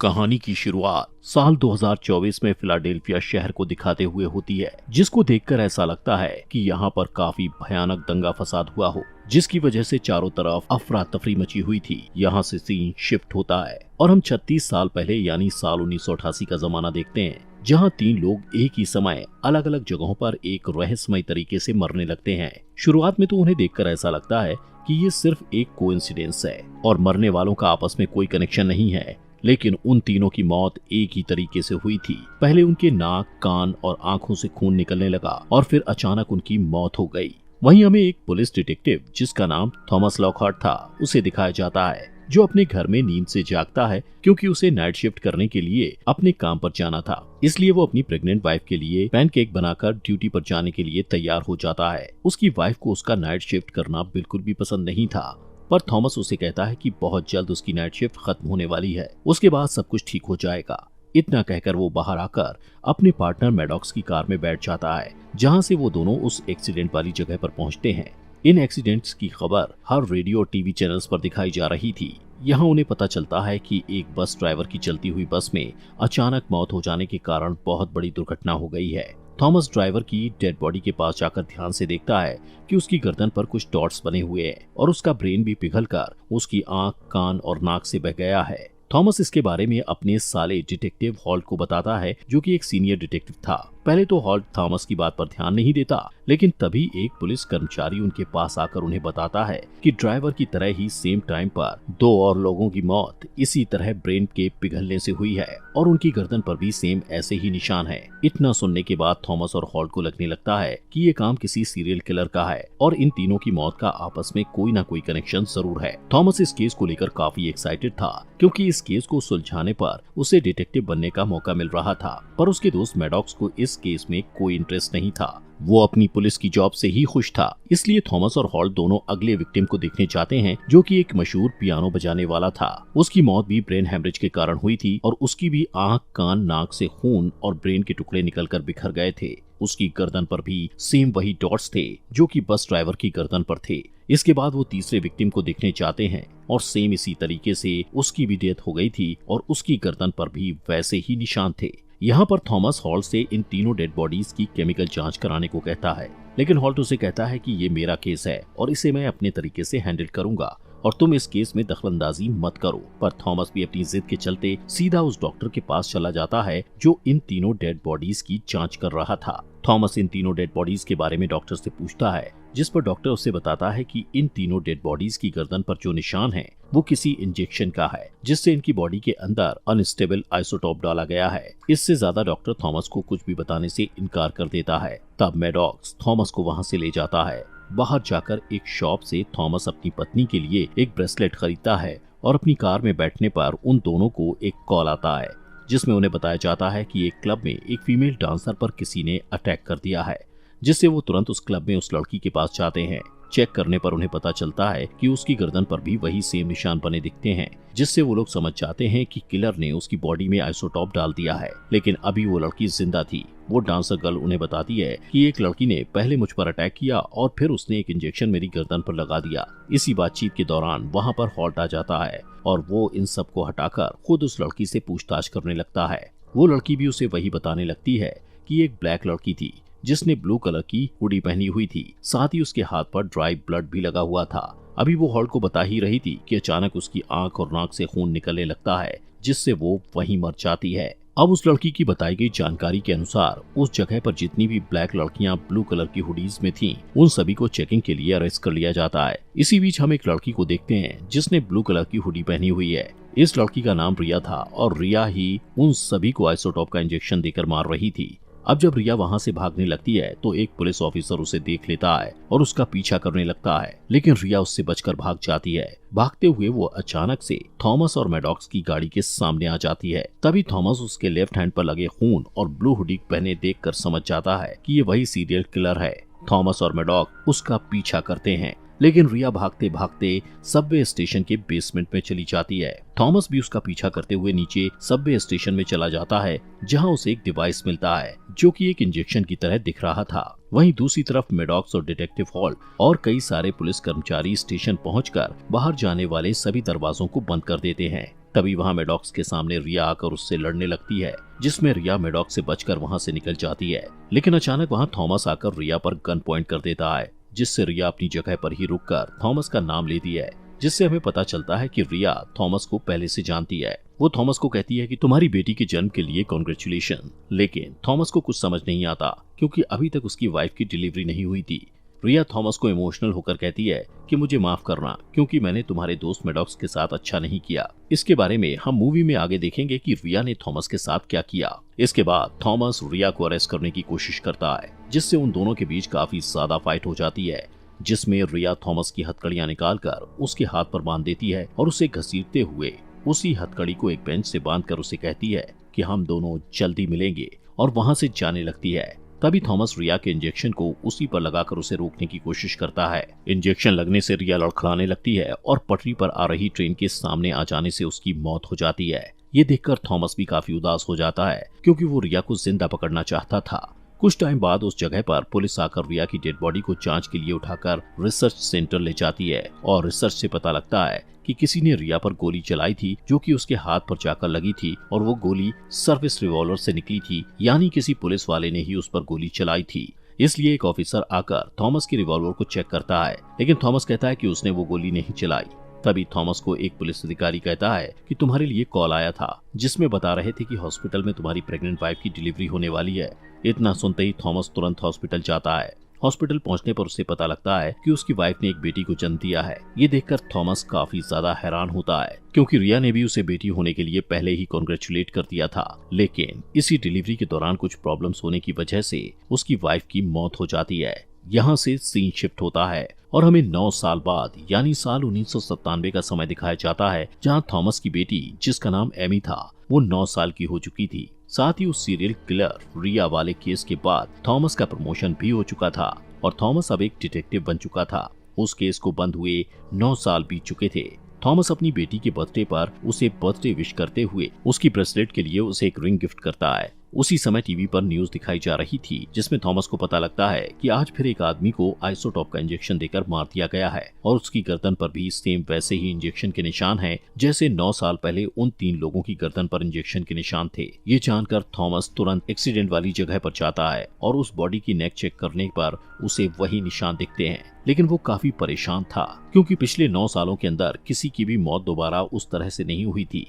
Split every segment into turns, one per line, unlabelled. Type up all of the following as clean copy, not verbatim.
कहानी की शुरुआत साल 2024 में फिलाडेल्फिया शहर को दिखाते हुए होती है, जिसको देखकर ऐसा लगता है कि यहाँ पर काफी भयानक दंगा फसाद हुआ हो, जिसकी वजह से चारों तरफ अफरा तफरी मची हुई थी। यहाँ से सीन शिफ्ट होता है और हम 36 साल पहले यानी साल 1988 का जमाना देखते हैं, जहाँ 3 लोग एक ही समय अलग अलग जगहों पर एक रहस्यमय तरीके से मरने लगते हैं। शुरुआत में तो उन्हें देखकर ऐसा लगता है कि ये सिर्फ एक कोइंसिडेंस है और मरने वालों का आपस में कोई कनेक्शन नहीं है, लेकिन उन तीनों की मौत एक ही तरीके से हुई थी। पहले उनके नाक, कान और आंखों से खून निकलने लगा और फिर अचानक उनकी मौत हो गई। वहीं हमें एक पुलिस डिटेक्टिव जिसका नाम थॉमस लॉकहार्ट था, उसे दिखाया जाता है, जो अपने घर में नींद से जागता है क्योंकि उसे नाइट शिफ्ट करने के लिए अपने काम पर जाना था। इसलिए वो अपनी प्रेग्नेंट वाइफ के लिए पैनकेक बनाकर ड्यूटी पर जाने के लिए तैयार हो जाता है। उसकी वाइफ को उसका नाइट शिफ्ट करना बिल्कुल भी पसंद नहीं था, पर थॉमस उसे कहता है कि बहुत जल्द उसकी नाइट शिफ्ट खत्म होने वाली है, उसके बाद सब कुछ ठीक हो जाएगा। इतना कहकर वो बाहर आकर अपने पार्टनर मैडॉक्स की कार में बैठ जाता है, जहां से वो दोनों उस एक्सीडेंट वाली जगह पर पहुंचते हैं। इन एक्सीडेंट्स की खबर हर रेडियो और टीवी चैनल्स पर दिखाई जा रही थी। यहाँ उन्हें पता चलता है कि एक बस ड्राइवर की चलती हुई बस में अचानक मौत हो जाने के कारण बहुत बड़ी दुर्घटना हो गई है। थॉमस ड्राइवर की डेड बॉडी के पास जाकर ध्यान से देखता है कि उसकी गर्दन पर कुछ डॉट्स बने हुए हैं और उसका ब्रेन भी पिघलकर उसकी आंख, कान और नाक से बह गया है। थॉमस इसके बारे में अपने साले डिटेक्टिव हॉल्ट को बताता है, जो कि एक सीनियर डिटेक्टिव था। पहले तो हॉल्ट थॉमस की बात पर ध्यान नहीं देता, लेकिन तभी एक पुलिस कर्मचारी उनके पास आकर उन्हें बताता है कि ड्राइवर की तरह ही सेम टाइम पर 2 और लोगों की मौत इसी तरह ब्रेन के पिघलने से हुई है और उनकी गर्दन पर भी सेम ऐसे ही निशान है। इतना सुनने के बाद थॉमस और हॉल्ट को लगने लगता है कि ये काम किसी सीरियल किलर का है और इन तीनों की मौत का आपस में कोई न कोई कनेक्शन जरूर है। थॉमस इस केस को लेकर काफी एक्साइटेड था, क्योंकि इस केस को सुलझाने पर उसे डिटेक्टिव बनने का मौका मिल रहा था, पर उसके दोस्त मैडॉक्स को इस केस में कोई इंटरेस्ट नहीं था। वो अपनी पुलिस की जॉब से ही खुश था। इसलिए थॉमस और हॉल्ट दोनों अगले विक्टिम को देखने जाते हैं, जो कि एक मशहूर पियानो बजाने वाला था। उसकी मौत भी ब्रेन हेमरेज के कारण हुई थी और उसकी भी आंख, कान, नाक से खून और ब्रेन के टुकड़े निकलकर बिखर गए थे। उसकी गर्दन पर भी सेम वही डॉट्स थे जो कि बस ड्राइवर की गर्दन पर थे। इसके बाद वो तीसरे विक्टिम को देखने जाते हैं और सेम इसी तरीके से उसकी भी डेथ हो गई थी और उसकी गर्दन पर भी वैसे ही निशान थे। यहाँ पर थॉमस हॉल्ट से इन तीनों डेड बॉडीज की केमिकल जांच कराने को कहता है, लेकिन हॉल्ट उसे कहता है कि ये मेरा केस है और इसे मैं अपने तरीके से हैंडल करूंगा और तुम इस केस में दखलंदाजी मत करो। पर थॉमस भी अपनी जिद के चलते सीधा उस डॉक्टर के पास चला जाता है जो इन तीनों डेड बॉडीज की जांच कर रहा था। थॉमस इन तीनों डेड बॉडीज के बारे में डॉक्टर से पूछता है, जिस पर डॉक्टर उसे बताता है कि इन तीनों डेड बॉडीज की गर्दन पर जो निशान है वो किसी इंजेक्शन का है, जिससे इनकी बॉडी के अंदर अनस्टेबल आइसोटोप डाला गया है। इससे ज्यादा डॉक्टर थॉमस को कुछ भी बताने से इनकार कर देता है। तब मैडॉक्स थॉमस को वहाँ से ले जाता है। बाहर जाकर एक शॉप से थॉमस अपनी पत्नी के लिए एक ब्रेसलेट खरीदता है और अपनी कार में बैठने पर उन दोनों को एक कॉल आता है, जिसमें उन्हें बताया जाता है कि एक क्लब में एक फीमेल डांसर पर किसी ने अटैक कर दिया है, जिससे वो तुरंत उस क्लब में उस लड़की के पास जाते हैं। चेक करने पर उन्हें पता चलता है कि उसकी गर्दन पर भी वही सेम निशान बने दिखते हैं, जिससे वो लोग समझ जाते हैं कि किलर ने उसकी बॉडी में आइसोटोप डाल दिया है। लेकिन अभी वो लड़की जिंदा थी। वो डांसर गर्ल उन्हें बताती है कि एक लड़की ने पहले मुझ पर अटैक किया और फिर उसने एक इंजेक्शन मेरी गर्दन पर लगा दिया। इसी बातचीत के दौरान वहाँ पर हॉल्ट आ जाता है और वो इन सब को हटाकर खुद उस लड़की से पूछताछ करने लगता है। वो लड़की भी उसे वही बताने लगती है कि एक ब्लैक लड़की थी जिसने ब्लू कलर की हुडी पहनी हुई थी, साथ ही उसके हाथ पर ड्राई ब्लड भी लगा हुआ था। अभी वो हॉल्ट को बता ही रही थी कि अचानक उसकी आंख और नाक से खून निकलने लगता है, जिससे वो वहीं मर जाती है। अब उस लड़की की बताई गई जानकारी के अनुसार उस जगह पर जितनी भी ब्लैक लड़कियां ब्लू कलर की हुडीज में थीं, उन सभी को चेकिंग के लिए अरेस्ट कर लिया जाता है। इसी बीच हम एक लड़की को देखते हैं जिसने ब्लू कलर की हुडी पहनी हुई है। इस लड़की का नाम रिया था और रिया ही उन सभी को आइसोटोप का इंजेक्शन देकर मार रही थी। अब जब रिया वहाँ से भागने लगती है तो एक पुलिस ऑफिसर उसे देख लेता है और उसका पीछा करने लगता है, लेकिन रिया उससे बचकर भाग जाती है। भागते हुए वो अचानक से थॉमस और मैडॉक्स की गाड़ी के सामने आ जाती है। तभी थॉमस उसके लेफ्ट हैंड पर लगे खून और ब्लू हुडी पहने देखकर समझ जाता है कि ये वही सीरियल किलर है। थॉमस और मैडॉक उसका पीछा करते हैं, लेकिन रिया भागते भागते सबवे स्टेशन के बेसमेंट में चली जाती है। थॉमस भी उसका पीछा करते हुए नीचे सबवे स्टेशन में चला जाता है, जहां उसे एक डिवाइस मिलता है जो कि एक इंजेक्शन की तरह दिख रहा था। वहीं दूसरी तरफ मैडॉक्स और डिटेक्टिव हॉल्ट और कई सारे पुलिस कर्मचारी स्टेशन पहुंचकर बाहर जाने वाले सभी दरवाजों को बंद कर देते हैं। तभी वहाँ मैडॉक्स के सामने रिया आकर उससे लड़ने लगती है, जिसमें रिया मैडॉक्स से बचकर वहाँ से निकल जाती है। लेकिन अचानक वहाँ थॉमस आकर रिया पर गन पॉइंट कर देता है, जिससे रिया अपनी जगह पर ही रुककर थॉमस का नाम लेती है, जिससे हमें पता चलता है कि रिया थॉमस को पहले से जानती है। वो थॉमस को कहती है कि तुम्हारी बेटी के जन्म के लिए कॉन्ग्रेचुलेशन। लेकिन थॉमस को कुछ समझ नहीं आता, क्योंकि अभी तक उसकी वाइफ की डिलीवरी नहीं हुई थी। रिया थॉमस को इमोशनल होकर कहती है कि मुझे माफ करना, क्योंकि मैंने तुम्हारे दोस्त मैडॉक्स के साथ अच्छा नहीं किया। इसके बारे में हम मूवी में आगे देखेंगे कि रिया ने थॉमस के साथ क्या किया। इसके बाद थॉमस रिया को अरेस्ट करने की कोशिश करता है, जिससे उन दोनों के बीच काफी ज्यादा फाइट हो जाती है, जिसमें रिया थॉमस की हथकड़ियां निकालकर उसके हाथ पर बांध देती है और उसे घसीटते हुए उसी हथकड़ी को एक बेंच से बांधकर उसे कहती है कि हम दोनों जल्दी मिलेंगे, और वहां से जाने लगती है। तभी थॉमस रिया के इंजेक्शन को उसी पर लगाकर उसे रोकने की कोशिश करता है। इंजेक्शन लगने से रिया लड़खड़ाने लगती है और पटरी पर आ रही ट्रेन के सामने आ जाने से उसकी मौत हो जाती है। ये देखकर थॉमस भी काफी उदास हो जाता है, क्योंकि वो रिया को जिंदा पकड़ना चाहता था। कुछ टाइम बाद उस जगह पर पुलिस आकर रिया की डेड बॉडी को जांच के लिए उठाकर रिसर्च सेंटर ले जाती है, और रिसर्च से पता लगता है कि किसी ने रिया पर गोली चलाई थी, जो कि उसके हाथ पर जाकर लगी थी, और वो गोली सर्विस रिवॉल्वर से निकली थी, यानी किसी पुलिस वाले ने ही उस पर गोली चलाई थी। इसलिए एक ऑफिसर आकर थॉमस की रिवॉल्वर को चेक करता है, लेकिन थॉमस कहता है कि उसने वो गोली नहीं चलाई। तभी थॉमस को एक पुलिस अधिकारी कहता है कि तुम्हारे लिए कॉल आया था, जिसमें बता रहे थे कि हॉस्पिटल में तुम्हारी प्रेग्नेंट वाइफ की डिलीवरी होने वाली है। इतना सुनते ही थॉमस तुरंत हॉस्पिटल जाता है। हॉस्पिटल पहुंचने पर उसे पता लगता है कि उसकी वाइफ ने एक बेटी को जन्म दिया है। ये देखकर थॉमस काफी ज्यादा हैरान होता है, क्योंकि रिया ने भी उसे बेटी होने के लिए पहले ही कॉन्ग्रेचुलेट कर दिया था। लेकिन इसी डिलीवरी के दौरान कुछ प्रॉब्लम्स होने की वजह से उसकी वाइफ की मौत हो जाती है। यहाँ से सीन शिफ्ट होता है और हमें 9 साल बाद यानी साल 1997 का समय दिखाया जाता है, जहाँ थॉमस की बेटी, जिसका नाम एमी था, वो 9 साल की हो चुकी थी। साथ ही उस सीरियल किलर रिया वाले केस के बाद थॉमस का प्रमोशन भी हो चुका था और थॉमस अब एक डिटेक्टिव बन चुका था। उस केस को बंद हुए 9 साल बीत चुके थे। थॉमस अपनी बेटी के बर्थडे पर उसे बर्थडे विश करते हुए उसकी ब्रेसलेट के लिए उसे एक रिंग गिफ्ट करता है। उसी समय टीवी पर न्यूज दिखाई जा रही थी, जिसमें थॉमस को पता लगता है कि आज फिर एक आदमी को आइसोटॉप का इंजेक्शन देकर मार दिया गया है, और उसकी गर्दन पर भी सेम वैसे ही इंजेक्शन के निशान हैं, जैसे 9 साल पहले उन 3 लोगों की गर्दन पर इंजेक्शन के निशान थे। ये जानकर थॉमस तुरंत एक्सीडेंट वाली जगह पर जाता है और उस बॉडी की नेक चेक करने पर उसे वही निशान दिखते हैं। लेकिन वो काफी परेशान था, क्योंकि पिछले 9 सालों के अंदर किसी की भी मौत दोबारा उस तरह से नहीं हुई थी।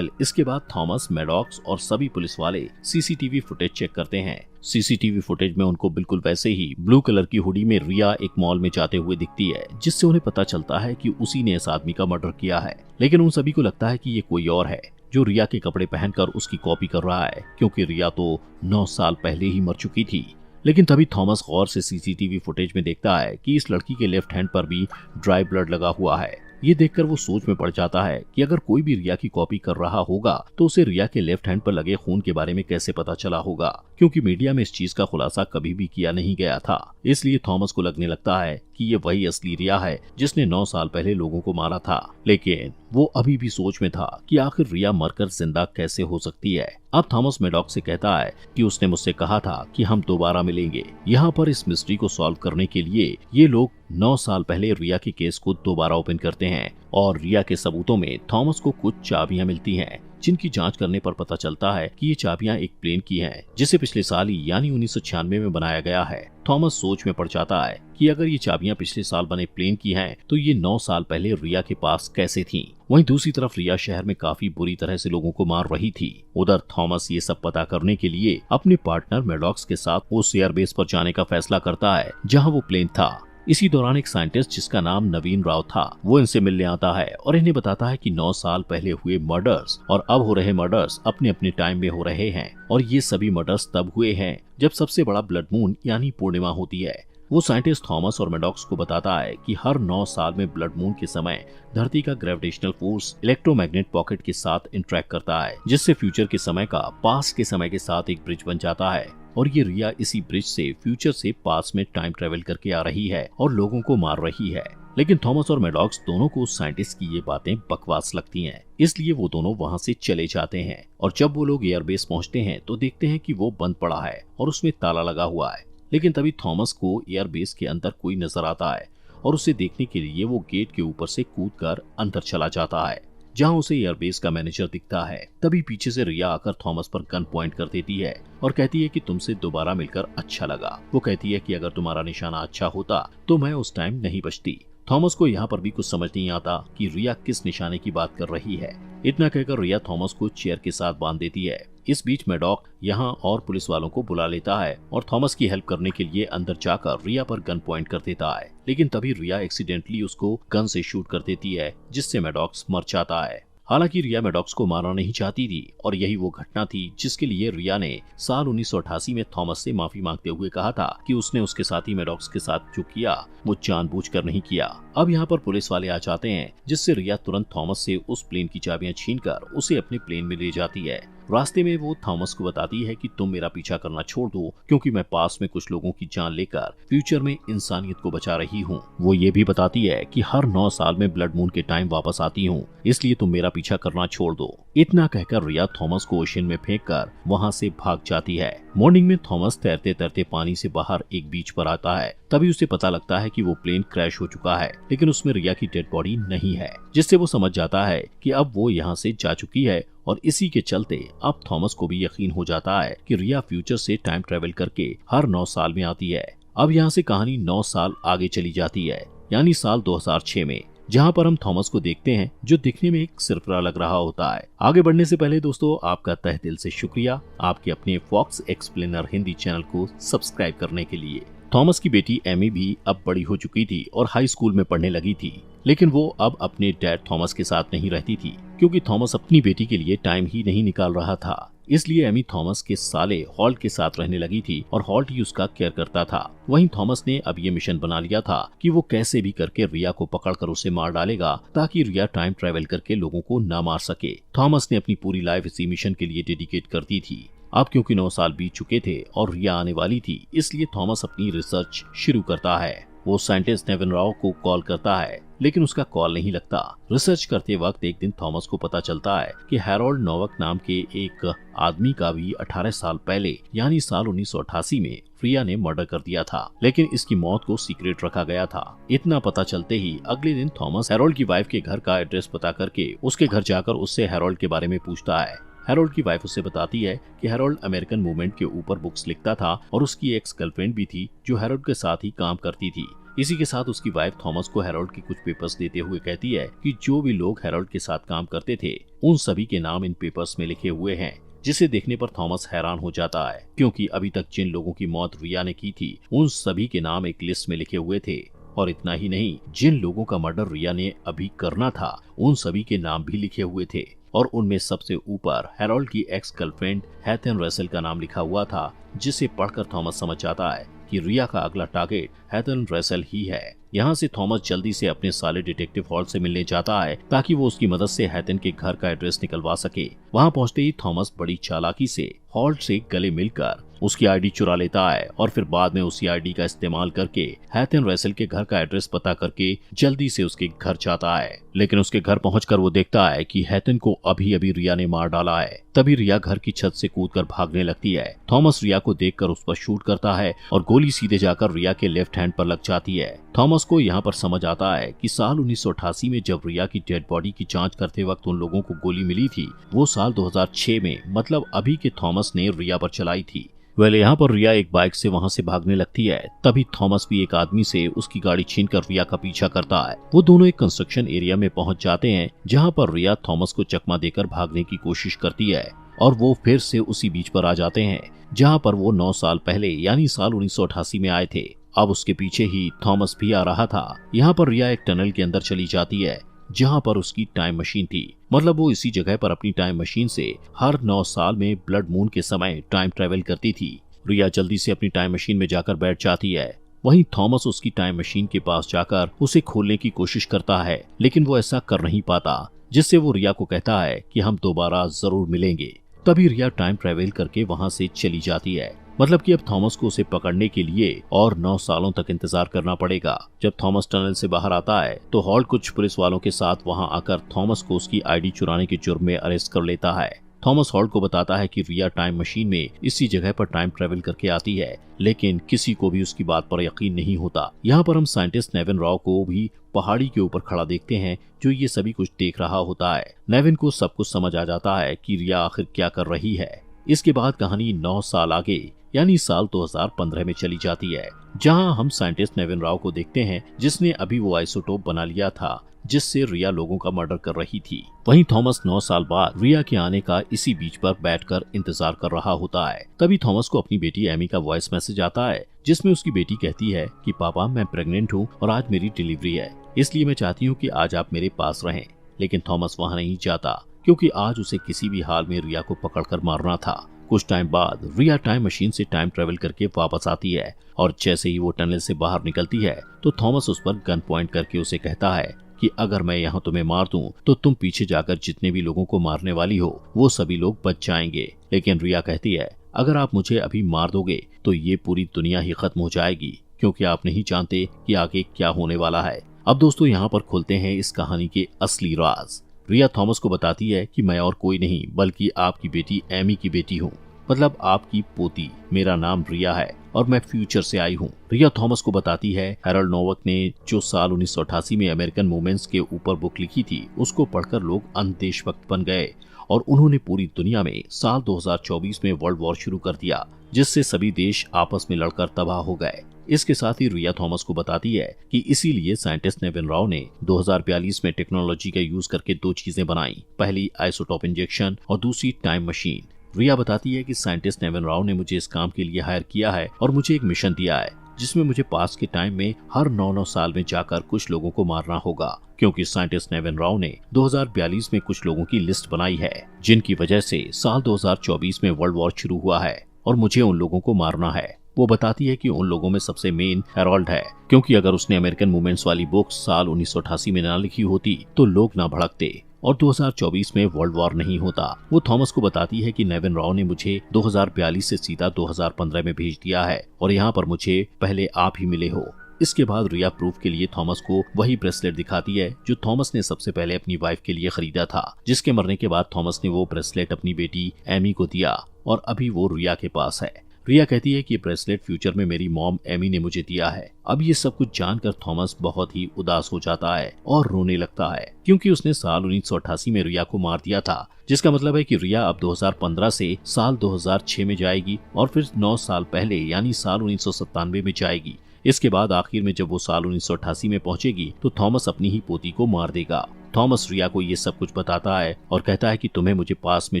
इसके बाद थॉमस, मैडॉक्स और सभी पुलिस वाले सीसीटीवी फुटेज चेक करते हैं। सीसीटीवी फुटेज में उनको बिल्कुल वैसे ही ब्लू कलर की हुडी में रिया एक मॉल में जाते हुए दिखती है, जिससे उन्हें पता चलता है कि उसी ने इस आदमी का मर्डर किया है। लेकिन उन सभी को लगता है कि ये कोई और है, जो रिया के कपड़े पहनकर उसकी कॉपी कर रहा है, क्योंकि रिया तो 9 साल पहले ही मर चुकी थी। लेकिन तभी थॉमस गौर से सीसीटीवी फुटेज में देखता है कि इस लड़की के लेफ्ट हैंड पर भी ड्राई ब्लड लगा हुआ है। ये देखकर वो सोच में पड़ जाता है कि अगर कोई भी रिया की कॉपी कर रहा होगा तो उसे रिया के लेफ्ट हैंड पर लगे खून के बारे में कैसे पता चला होगा, क्योंकि मीडिया में इस चीज का खुलासा कभी भी किया नहीं गया था। इसलिए थॉमस को लगने लगता है कि ये वही असली रिया है जिसने 9 साल पहले लोगों को मारा था। लेकिन वो अभी भी सोच में था कि आखिर रिया मरकर जिंदा कैसे हो सकती है। अब थॉमस मैडॉक्स से कहता है कि उसने मुझसे कहा था कि हम दोबारा मिलेंगे। यहाँ पर इस मिस्ट्री को सॉल्व करने के लिए ये लोग 9 साल पहले रिया के केस को दोबारा ओपन करते हैं, और रिया के सबूतों में थॉमस को कुछ चाबियां मिलती हैं, जिनकी जांच करने पर पता चलता है कि ये चाबियां एक प्लेन की हैं, जिसे पिछले साल ही यानी 1996 में बनाया गया है। थॉमस सोच में पड़ जाता है कि अगर ये चाबियां पिछले साल बने प्लेन की हैं, तो ये 9 साल पहले रिया के पास कैसे थीं? वहीं दूसरी तरफ रिया शहर में काफी बुरी तरह से लोगों को मार रही थी। उधर थॉमस ये सब पता करने के लिए अपने पार्टनर मैडॉक्स के साथ उस एयरबेस पर जाने का फैसला करता है जहाँ वो प्लेन था। इसी दौरान एक साइंटिस्ट जिसका नाम नवीन राव था, वो इनसे मिलने आता है और इन्हें बताता है कि 9 साल पहले हुए मर्डर्स और अब हो रहे मर्डर्स अपने अपने टाइम में हो रहे हैं, और ये सभी मर्डर्स तब हुए हैं जब सबसे बड़ा ब्लड मून यानी पूर्णिमा होती है। वो साइंटिस्ट थॉमस और मैडॉक्स को बताता है कि हर 9 साल में ब्लड मून के समय धरती का ग्रेविटेशनल फोर्स इलेक्ट्रोमैग्नेट पॉकेट के साथ इंटरेक्ट करता है, जिससे फ्यूचर के समय का पास्ट के समय के साथ एक ब्रिज बन जाता है। और ये रिया इसी ब्रिज से फ्यूचर से पास में टाइम ट्रेवल करके आ रही है और लोगों को मार रही है। लेकिन थॉमस और मैडॉक्स दोनों को साइंटिस्ट की ये बातें बकवास लगती हैं, इसलिए वो दोनों वहाँ से चले जाते हैं। और जब वो लोग एयरबेस पहुँचते हैं तो देखते हैं कि वो बंद पड़ा है और उसमें ताला लगा हुआ है। लेकिन तभी थॉमस को एयरबेस के अंदर कोई नजर आता है और उसे देखने के लिए वो गेट के ऊपर से कूदकर अंदर चला जाता है। जहां उसे एयरबेस का मैनेजर दिखता है। तभी पीछे से रिया आकर थॉमस पर गन पॉइंट कर देती है और कहती है कि तुमसे दोबारा मिलकर अच्छा लगा। वो कहती है कि अगर तुम्हारा निशाना अच्छा होता तो मैं उस टाइम नहीं बचती। थॉमस को यहाँ पर भी कुछ समझ नहीं आता कि रिया किस निशाने की बात कर रही है। इतना कहकर रिया थॉमस को चेयर के साथ बांध देती है। इस बीच मैडॉक यहाँ और पुलिस वालों को बुला लेता है और थॉमस की हेल्प करने के लिए अंदर जाकर रिया पर गन पॉइंट कर देता है, लेकिन तभी रिया एक्सीडेंटली उसको गन से शूट कर देती है, जिससे मैडॉक्स मर जाता है। हालांकि रिया मैडॉक्स को मारना नहीं चाहती थी और यही वो घटना थी जिसके लिए रिया ने साल 1988 में थॉमस से माफी मांगते हुए कहा था कि उसने उसके साथी मैडॉक्स के साथ जो किया वो जानबूझकर नहीं किया। अब यहाँ पर पुलिस वाले आ जाते हैं, जिससे रिया तुरंत थॉमस से उस प्लेन की चाबियां छीनकर उसे अपने प्लेन में ले जाती है। रास्ते में वो थॉमस को बताती है कि तुम मेरा पीछा करना छोड़ दो, क्योंकि मैं पास में कुछ लोगों की जान लेकर फ्यूचर में इंसानियत को बचा रही हूँ। वो ये भी बताती है कि हर 9 साल में ब्लड मून के टाइम वापस आती हूँ, इसलिए तुम मेरा पीछा करना छोड़ दो। इतना कहकर रिया थॉमस को ओशन में फेंककर वहाँ से भाग जाती है। मॉर्निंग में थॉमस तैरते तैरते पानी से बाहर एक बीच पर आता है। तभी उसे पता लगता है कि वो प्लेन क्रैश हो चुका है, लेकिन उसमें रिया की डेड बॉडी नहीं है, जिससे वो समझ जाता है कि अब वो यहाँ से जा चुकी है। और इसी के चलते अब थॉमस को भी यकीन हो जाता है कि रिया फ्यूचर से टाइम ट्रेवल करके हर 9 साल में आती है। अब यहाँ से कहानी 9 साल आगे चली जाती है, यानी साल 2006 में, जहाँ पर हम थॉमस को देखते हैं जो दिखने में एक सिरफरा लग रहा होता है। आगे बढ़ने से पहले दोस्तों आपका तहे दिल से शुक्रिया आपके अपने फॉक्स एक्सप्लेनर हिंदी चैनल को सब्सक्राइब करने के लिए। थॉमस की बेटी एमी भी अब बड़ी हो चुकी थी और हाई स्कूल में पढ़ने लगी थी, लेकिन वो अब अपने डैड थॉमस के साथ नहीं रहती थी, क्योंकि थॉमस अपनी बेटी के लिए टाइम ही नहीं निकाल रहा था। इसलिए एमी थॉमस के साले हॉल्ट के साथ रहने लगी थी और हॉल्ट ही उसका केयर करता था। वहीं थॉमस ने अब ये मिशन बना लिया था कि वो कैसे भी करके रिया को पकड़कर उसे मार डालेगा, ताकि रिया टाइम ट्रेवल करके लोगों को न मार सके। थॉमस ने अपनी पूरी लाइफ इसी मिशन के लिए डेडिकेट कर दी थी। अब क्योंकि 9 साल बीत चुके थे और रिया आने वाली थी, इसलिए थॉमस अपनी रिसर्च शुरू करता है। वो साइंटिस्ट नेविन राव को कॉल करता है, लेकिन उसका कॉल नहीं लगता। रिसर्च करते वक्त एक दिन थॉमस को पता चलता है कि हैरोल्ड नोवक नाम के एक आदमी का भी 18 साल पहले यानी साल 1988 में रिया ने मर्डर कर दिया था, लेकिन इसकी मौत को सीक्रेट रखा गया था। इतना पता चलते ही अगले दिन थॉमस हैरोल्ड की वाइफ के घर का एड्रेस पता करके उसके घर जाकर उससे हैरोल्ड के बारे में पूछता है। हैरोल्ड की वाइफ उसे बताती है कि हैरोल्ड अमेरिकन मूवमेंट के ऊपर बुक्स लिखता था और उसकी एक्स गर्लफ्रेंड भी थी जो हैरोल्ड के साथ ही काम करती थी। इसी के साथ उसकी वाइफ थॉमस को हैरोल्ड के कुछ पेपर्स देते हुए कहती है कि जो भी लोग हैरोल्ड के साथ काम करते थे उन सभी के नाम इन पेपर्स में लिखे हुए हैं, जिसे देखने पर थॉमस हैरान हो जाता है, क्योंकि अभी तक जिन लोगों की मौत रिया ने की थी उन सभी के नाम एक लिस्ट में लिखे हुए थे। और इतना ही नहीं, जिन लोगों का मर्डर रिया ने अभी करना था उन सभी के नाम भी लिखे हुए थे, और उनमें सबसे ऊपर हैरोल्ड की एक्स गर्लफ्रेंड हैथन रसेल का नाम लिखा हुआ था, जिसे पढ़कर थॉमस समझ जाता है कि रिया का अगला टारगेट हैथन रसेल ही है। यहाँ से थॉमस जल्दी से अपने साले डिटेक्टिव हॉल से मिलने जाता है ताकि वो उसकी मदद से हैथन के घर का एड्रेस निकलवा सके। वहाँ पहुँचते ही थॉमस बड़ी चालाकी से हॉल्ट से गले मिलकर उसकी आईडी चुरा लेता है और फिर बाद में उसी आईडी का इस्तेमाल करके हैथन रसेल के घर का एड्रेस पता करके जल्दी से उसके घर जाता है। लेकिन उसके घर पहुंचकर वो देखता है कि हैथन को अभी अभी रिया ने मार डाला है। तभी रिया घर की छत से कूदकर भागने लगती है। थॉमस रिया को देखकर उस पर शूट करता है और गोली सीधे जाकर रिया के लेफ्ट हैंड पर लग जाती है। थॉमस को यहाँ पर समझ आता है कि साल 1988 में जब रिया की डेड बॉडी की जांच करते वक्त उन लोगों को गोली मिली थी, वो साल 2006 में, मतलब अभी के थॉमस ने रिया पर चलाई थी। यहाँ पर रिया एक बाइक से वहाँ से भागने लगती है। तभी थॉमस भी एक आदमी से उसकी गाड़ी छीनकर रिया का पीछा करता है। वो दोनों एक कंस्ट्रक्शन एरिया में पहुँच जाते हैं, जहाँ पर रिया थॉमस को चकमा देकर भागने की कोशिश करती है और वो फिर से उसी बीच पर आ जाते हैं जहाँ पर वो 9 साल पहले यानी साल 1988 में आए थे। अब उसके पीछे ही थॉमस भी आ रहा था। यहाँ पर रिया एक टनल के अंदर चली जाती है जहाँ पर उसकी टाइम मशीन थी, मतलब वो इसी जगह पर अपनी टाइम मशीन से हर 9 साल में ब्लड मून के समय टाइम ट्रेवल करती थी। रिया जल्दी से अपनी टाइम मशीन में जाकर बैठ जाती है। वहीं थॉमस उसकी टाइम मशीन के पास जाकर उसे खोलने की कोशिश करता है, लेकिन वो ऐसा कर नहीं पाता, जिससे वो रिया को कहता है कि हम दोबारा जरूर मिलेंगे। तभी रिया टाइम ट्रेवल करके वहाँ से चली जाती है। मतलब कि अब थॉमस को उसे पकड़ने के लिए और 9 सालों तक इंतजार करना पड़ेगा। जब थॉमस टनल से बाहर आता है तो हॉल्ट कुछ पुलिस वालों के साथ वहां आकर थॉमस को उसकी आईडी चुराने के जुर्म में अरेस्ट कर लेता है। थॉमस हॉल्ट को बताता है कि रिया टाइम मशीन में इसी जगह पर टाइम ट्रेवल करके आती है, लेकिन किसी को भी उसकी बात पर यकीन नहीं होता। यहाँ पर हम साइंटिस्ट नेविन रॉ को भी पहाड़ी के ऊपर खड़ा देखते हैं, जो ये सभी कुछ देख रहा होता है। नेविन को सब कुछ समझ आ जाता है कि रिया आखिर क्या कर रही है। इसके बाद कहानी 9 साल आगे यानी साल 2015 में चली जाती है, जहां हम साइंटिस्ट नेविन राव को देखते हैं, जिसने अभी वो आइसोटोप बना लिया था जिससे रिया लोगों का मर्डर कर रही थी। वहीं थॉमस 9 साल बाद रिया के आने का इसी बीच पर बैठकर इंतजार कर रहा होता है। तभी थॉमस को अपनी बेटी एमी का वॉइस मैसेज आता है, जिसमें उसकी बेटी कहती है कि पापा मैं प्रेग्नेंट हूँ और आज मेरी डिलीवरी है, इसलिए मैं चाहती हूँ कि आज आप मेरे पास रहें। लेकिन थॉमस वहाँ नहीं जाता, क्योंकि आज उसे किसी भी हाल में रिया को पकड़कर मारना था। कुछ टाइम बाद रिया टाइम मशीन से टाइम ट्रेवल करके वापस आती है, और जैसे ही वो टनल से बाहर निकलती है तो थॉमस उस पर गन पॉइंट करके उसे कहता है कि अगर मैं यहाँ तुम्हें मार दूं तो तुम पीछे जाकर जितने भी लोगों को मारने वाली हो वो सभी लोग बच जाएंगे। लेकिन रिया कहती है अगर आप मुझे अभी मार दोगे तो ये पूरी दुनिया ही खत्म हो जाएगी, क्योंकि आप नहीं जानते कि आगे क्या होने वाला है। अब दोस्तों यहाँ पर खुलते हैं इस कहानी के असली राज। रिया थॉमस को बताती है कि मैं और कोई नहीं बल्कि आपकी बेटी एमी की बेटी हूँ, मतलब आपकी पोती। मेरा नाम रिया है और मैं फ्यूचर से आई हूँ। रिया थॉमस को बताती है हैरोल्ड नोवक ने जो साल 1988 में अमेरिकन मूवमेंट्स के ऊपर बुक लिखी थी, उसको पढ़कर लोग अंधदेशभक्त बन गए और उन्होंने पूरी दुनिया में साल 2024 में वर्ल्ड वॉर शुरू कर दिया, जिससे सभी देश आपस में लड़कर तबाह हो गए। इसके साथ ही रिया थॉमस को बताती है कि इसीलिए साइंटिस्ट नेविन राव ने 2042 में टेक्नोलॉजी का यूज करके 2 चीजें बनाई, पहली आइसोटोप इंजेक्शन और दूसरी टाइम मशीन। रिया बताती है कि साइंटिस्ट नेविन राव ने मुझे इस काम के लिए हायर किया है और मुझे एक मिशन दिया है, जिसमें मुझे पास के टाइम में हर 9 साल में जाकर कुछ लोगों को मारना होगा, क्योंकि साइंटिस्ट नेविन राव ने 2042 में कुछ लोगों की लिस्ट बनाई है, जिनकी वजह से साल 2024 में वर्ल्ड वॉर शुरू हुआ है और मुझे उन लोगों को मारना है। वो बताती है कि उन लोगों में सबसे मेन हैरोल्ड है, क्योंकि अगर उसने अमेरिकन मूवमेंट्स वाली बुक साल 1988 में ना लिखी होती तो लोग ना भड़कते और 2024 में वर्ल्ड वॉर नहीं होता। वो थॉमस को बताती है कि नेविन राव ने मुझे 2042 से सीधा 2015 में भेज दिया है और यहाँ पर मुझे पहले आप ही मिले हो। इसके बाद रिया प्रूफ के लिए थॉमस को वही ब्रेसलेट दिखाती है जो थॉमस ने सबसे पहले अपनी वाइफ के लिए खरीदा था, जिसके मरने के बाद थॉमस ने वो ब्रेसलेट अपनी बेटी एमी को दिया और अभी वो रिया के पास है। रिया कहती है कि ब्रेसलेट फ्यूचर में मेरी मॉम एमी ने मुझे दिया है। अब ये सब कुछ जानकर थॉमस बहुत ही उदास हो जाता है और रोने लगता है, क्योंकि उसने साल 1988 में रिया को मार दिया था, जिसका मतलब है कि रिया अब 2015 से साल 2006 में जाएगी और फिर 9 साल पहले यानी साल 1997 में जाएगी। इसके बाद आखिर में जब वो साल 1988 में पहुंचेगी तो थॉमस अपनी ही पोती को मार देगा। थॉमस रिया को ये सब कुछ बताता है और कहता है कि तुम्हें मुझे पास में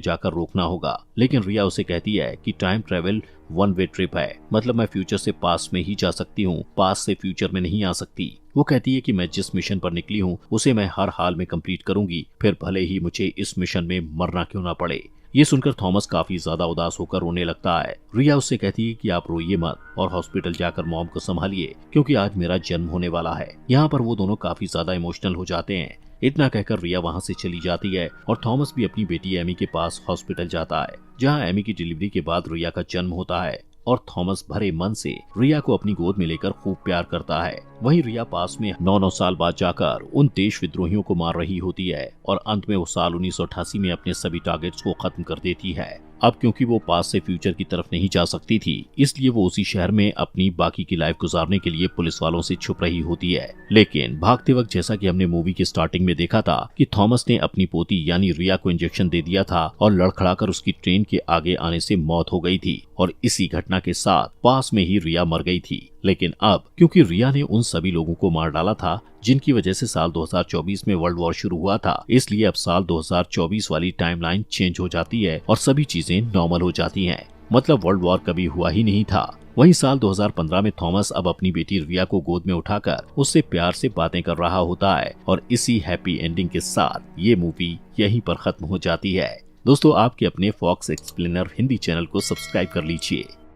जाकर रोकना होगा, लेकिन रिया उसे कहती है कि टाइम ट्रेवल 1 वे ट्रिप है, मतलब मैं फ्यूचर से पास में ही जा सकती हूँ, पास से फ्यूचर में नहीं आ सकती। वो कहती है कि मैं जिस मिशन पर निकली हूँ उसे मैं हर हाल में कंप्लीट करूंगी, फिर भले ही मुझे इस मिशन में मरना क्यों ना पड़े। ये सुनकर थॉमस काफी ज्यादा उदास होकर रोने लगता है। रिया उससे कहती है कि आप रोइए मत और हॉस्पिटल जाकर मॉम को संभालिए, क्योंकि आज मेरा जन्म होने वाला है। यहाँ पर वो दोनों काफी ज्यादा इमोशनल हो जाते हैं। इतना कहकर रिया वहाँ से चली जाती है और थॉमस भी अपनी बेटी एमी के पास हॉस्पिटल जाता है, जहाँ एमी की डिलीवरी के बाद रिया का जन्म होता है और थॉमस भरे मन से रिया को अपनी गोद में लेकर खूब प्यार करता है। वहीं रिया पास में 9 साल बाद जाकर उन देश विद्रोहियों को मार रही होती है और अंत में वो साल 1988 में अपने सभी टारगेट्स को खत्म कर देती है। अब क्योंकि वो पास से फ्यूचर की तरफ नहीं जा सकती थी, इसलिए वो उसी शहर में अपनी बाकी की लाइफ गुजारने के लिए पुलिस वालों से छुप रही होती है। लेकिन भागते वक्त जैसा कि हमने मूवी के स्टार्टिंग में देखा था कि थॉमस ने अपनी पोती यानी रिया को इंजेक्शन दे दिया था और लड़खड़ाकर उसकी ट्रेन के आगे आने से मौत हो गई थी और इसी घटना के साथ पास में ही रिया मर गई थी। लेकिन अब क्योंकि रिया ने उन सभी लोगों को मार डाला था जिनकी वजह से साल 2024 में वर्ल्ड वॉर शुरू हुआ था, इसलिए अब साल 2024 वाली टाइमलाइन चेंज हो जाती है और सभी चीजें नॉर्मल हो जाती हैं। मतलब वर्ल्ड वॉर कभी हुआ ही नहीं था। वहीं साल 2015 में थॉमस अब अपनी बेटी रिया को गोद में उठाकर उससे प्यार से बातें कर रहा होता है और इसी हैप्पी एंडिंग के साथ ये मूवी यहीं पर खत्म हो जाती है। दोस्तों, आपके अपने फॉक्स एक्सप्लेनर हिंदी चैनल को सब्सक्राइब कर लीजिए।